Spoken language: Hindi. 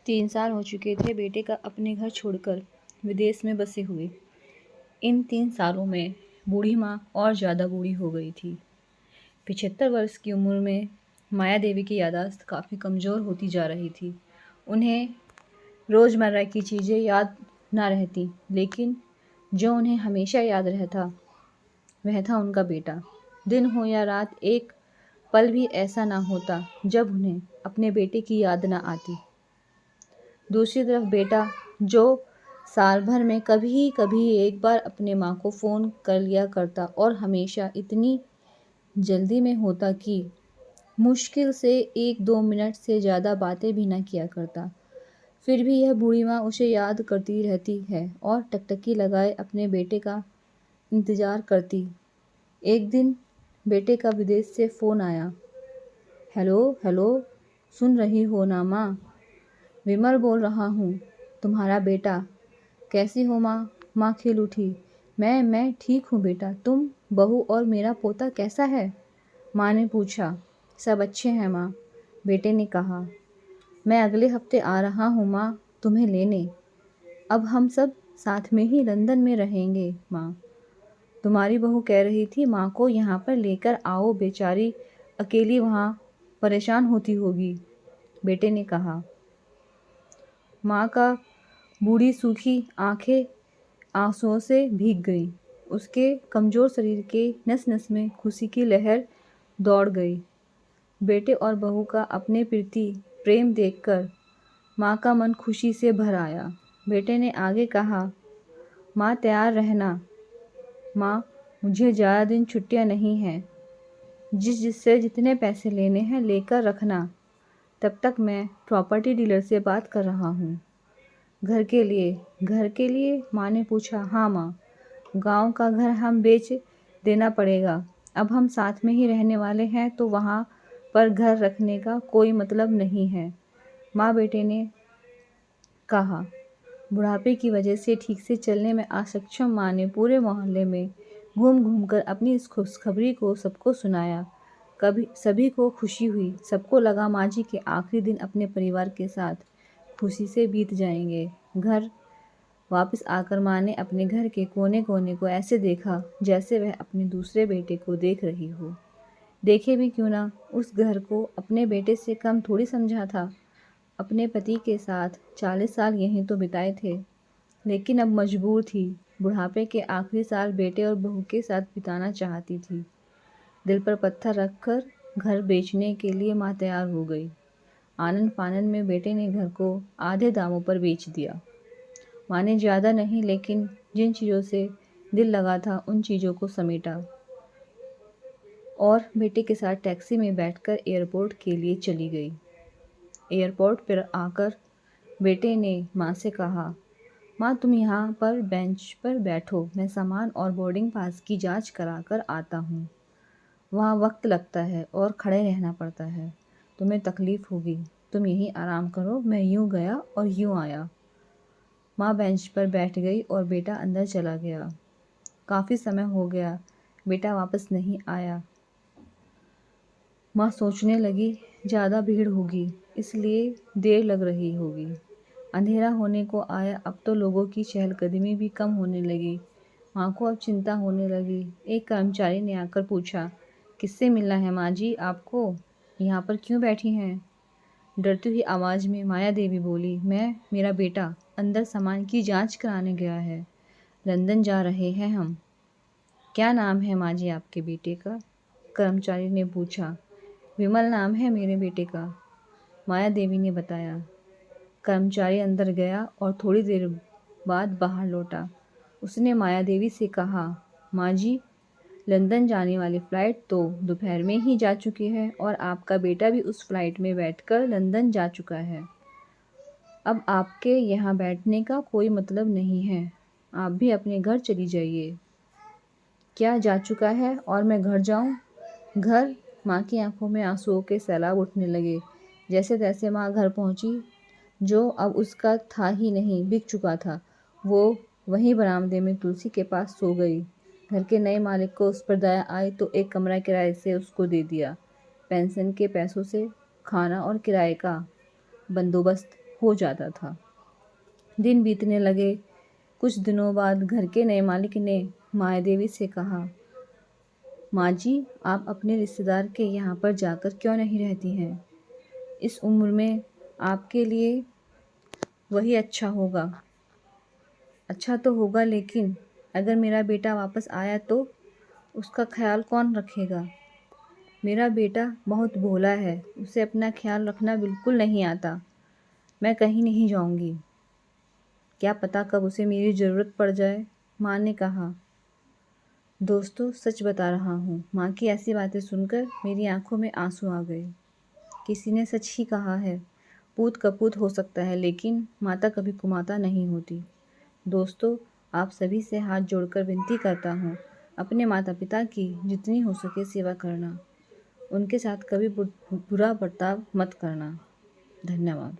3 साल हो चुके थे बेटे का अपने घर छोड़कर विदेश में बसे हुए। इन 3 सालों में बूढ़ी माँ और ज़्यादा बूढ़ी हो गई थी। 75 वर्ष की उम्र में माया देवी की याददाश्त काफ़ी कमज़ोर होती जा रही थी। उन्हें रोज़मर्रा की चीज़ें याद ना रहती, लेकिन जो उन्हें हमेशा याद रहता वह था उनका बेटा। दिन हो या रात, एक पल भी ऐसा ना होता जब उन्हें अपने बेटे की याद ना आती। दूसरी तरफ बेटा, जो साल भर में कभी कभी एक बार अपने माँ को फ़ोन कर लिया करता और हमेशा इतनी जल्दी में होता कि मुश्किल से 1-2 मिनट से ज़्यादा बातें भी ना किया करता। फिर भी यह बूढ़ी माँ उसे याद करती रहती है और टकटकी लगाए अपने बेटे का इंतज़ार करती। एक दिन बेटे का विदेश से फ़ोन आया। हेलो हेलो, सुन रही हो ना माँ? विमल बोल रहा हूँ, तुम्हारा बेटा। कैसी हो माँ? माँ खिल उठी। मैं ठीक हूँ बेटा। तुम, बहू और मेरा पोता कैसा है? माँ ने पूछा। सब अच्छे हैं माँ, बेटे ने कहा। मैं अगले हफ्ते आ रहा हूँ माँ, तुम्हें लेने। अब हम सब साथ में ही लंदन में रहेंगे माँ। तुम्हारी बहू कह रही थी माँ को यहाँ पर लेकर आओ, बेचारी अकेली वहाँ परेशान होती होगी, बेटे ने कहा। माँ का बूढ़ी सूखी आंखें आंसुओं से भीग गईं। उसके कमज़ोर शरीर के नस नस में खुशी की लहर दौड़ गई। बेटे और बहू का अपने प्रति प्रेम देखकर माँ का मन खुशी से भर आया। बेटे ने आगे कहा, माँ तैयार रहना। माँ, मुझे ज़्यादा दिन छुट्टियाँ नहीं हैं। जिससे जितने पैसे लेने हैं लेकर रखना। तब तक मैं प्रॉपर्टी डीलर से बात कर रहा हूँ। घर के लिए? माँ ने पूछा। हाँ माँ, गांव का घर हम बेच देना पड़ेगा। अब हम साथ में ही रहने वाले हैं तो वहाँ पर घर रखने का कोई मतलब नहीं है, माँ बेटे ने कहा। बुढ़ापे की वजह से ठीक से चलने में असक्षम माँ ने पूरे मोहल्ले में घूम घूम कर अपनी इस खुशखबरी को सबको सुनाया। कभी सभी को खुशी हुई। सबको लगा माँ जी के आखिरी दिन अपने परिवार के साथ खुशी से बीत जाएंगे। घर वापस आकर माँ ने अपने घर के कोने कोने को ऐसे देखा जैसे वह अपने दूसरे बेटे को देख रही हो। देखे भी क्यों ना, उस घर को अपने बेटे से कम थोड़ी समझा था। अपने पति के साथ 40 साल यहीं तो बिताए थे, लेकिन अब मजबूर थी। बुढ़ापे के आखिरी साल बेटे और बहू के साथ बिताना चाहती थी। दिल पर पत्थर रखकर घर बेचने के लिए माँ तैयार हो गई। आनन फानन में बेटे ने घर को आधे दामों पर बेच दिया। माँ ने ज़्यादा नहीं, लेकिन जिन चीज़ों से दिल लगा था उन चीज़ों को समेटा और बेटे के साथ टैक्सी में बैठकर एयरपोर्ट के लिए चली गई। एयरपोर्ट पर आकर बेटे ने माँ से कहा, माँ तुम यहाँ पर बेंच पर बैठो, मैं सामान और बोर्डिंग पास की जांच करा कर आता हूँ। वहाँ वक्त लगता है और खड़े रहना पड़ता है, तुम्हें तकलीफ़ होगी। तुम यहीं आराम करो, मैं यूँ गया और यूँ आया। माँ बेंच पर बैठ गई और बेटा अंदर चला गया। काफ़ी समय हो गया, बेटा वापस नहीं आया। माँ सोचने लगी, ज़्यादा भीड़ होगी इसलिए देर लग रही होगी। अंधेरा होने को आया, अब तो लोगों की चहलकदमी भी कम होने लगी। माँ को अब चिंता होने लगी। एक कर्मचारी ने आकर पूछा, किससे मिलना है माँ जी आपको? यहाँ पर क्यों बैठी हैं? डरती हुई आवाज़ में माया देवी बोली, मेरा बेटा अंदर सामान की जांच कराने गया है। लंदन जा रहे हैं हम। क्या नाम है माँ जी आपके बेटे का? कर्मचारी ने पूछा। विमल नाम है मेरे बेटे का, माया देवी ने बताया। कर्मचारी अंदर गया और थोड़ी देर बाद बाहर लौटा। उसने माया देवी से कहा, माँ जी, लंदन जाने वाली फ़्लाइट तो दोपहर में ही जा चुकी है और आपका बेटा भी उस फ्लाइट में बैठकर लंदन जा चुका है। अब आपके यहाँ बैठने का कोई मतलब नहीं है, आप भी अपने घर चली जाइए। क्या जा चुका है और मैं घर जाऊँ? घर? माँ की आंखों में आंसुओं के सैलाब उठने लगे। जैसे तैसे माँ घर पहुँची, जो अब उसका था ही नहीं, बिक चुका था। वो वहीं बरामदे में तुलसी के पास सो गई। घर के नए मालिक को उस पर दया आई तो एक कमरा किराए से उसको दे दिया। पेंशन के पैसों से खाना और किराए का बंदोबस्त हो जाता था। दिन बीतने लगे। कुछ दिनों बाद घर के नए मालिक ने मायादेवी से कहा, माँ जी, आप अपने रिश्तेदार के यहाँ पर जाकर क्यों नहीं रहती हैं? इस उम्र में आपके लिए वही अच्छा होगा। अच्छा तो होगा, लेकिन अगर मेरा बेटा वापस आया तो उसका ख्याल कौन रखेगा? मेरा बेटा बहुत भोला है, उसे अपना ख्याल रखना बिल्कुल नहीं आता। मैं कहीं नहीं जाऊंगी। क्या पता कब उसे मेरी ज़रूरत पड़ जाए, माँ ने कहा। दोस्तों, सच बता रहा हूँ, माँ की ऐसी बातें सुनकर मेरी आंखों में आंसू आ गए। किसी ने सच ही कहा है, पूत कपूत हो सकता है, लेकिन माता कभी कुमाता नहीं होती। दोस्तों, आप सभी से हाथ जोड़कर विनती करता हूँ, अपने माता पिता की जितनी हो सके सेवा करना। उनके साथ कभी बुरा बर्ताव मत करना। धन्यवाद।